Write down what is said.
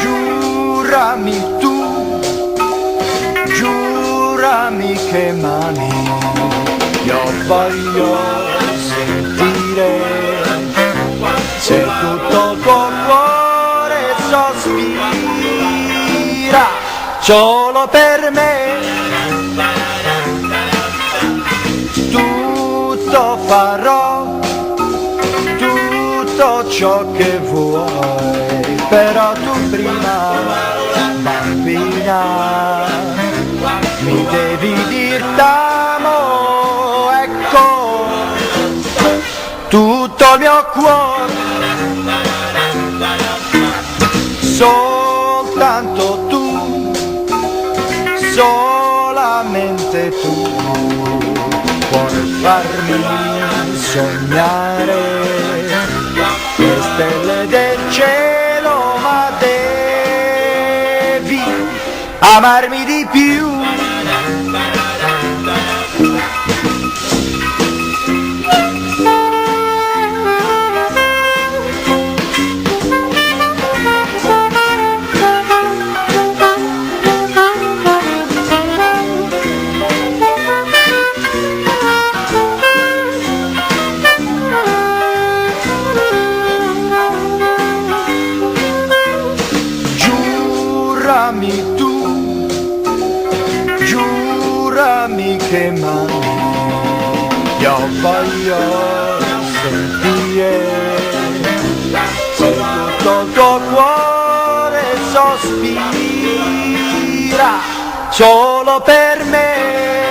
Giurami tu, giurami che mani io voglio sentire, se tutto il tuo cuore sospira solo per me, tutto farò, tutto ciò che vuoi, però tu prima, bambina, mi devi dir t'amo, ecco, tutto il mio cuore, soltanto tu, solamente tu, puoi farmi sognare le stelle del cielo, ma devi amarmi di più. Giurami tu, giurami che mani io voglio sentire, se tutto il tuo cuore sospira solo per me.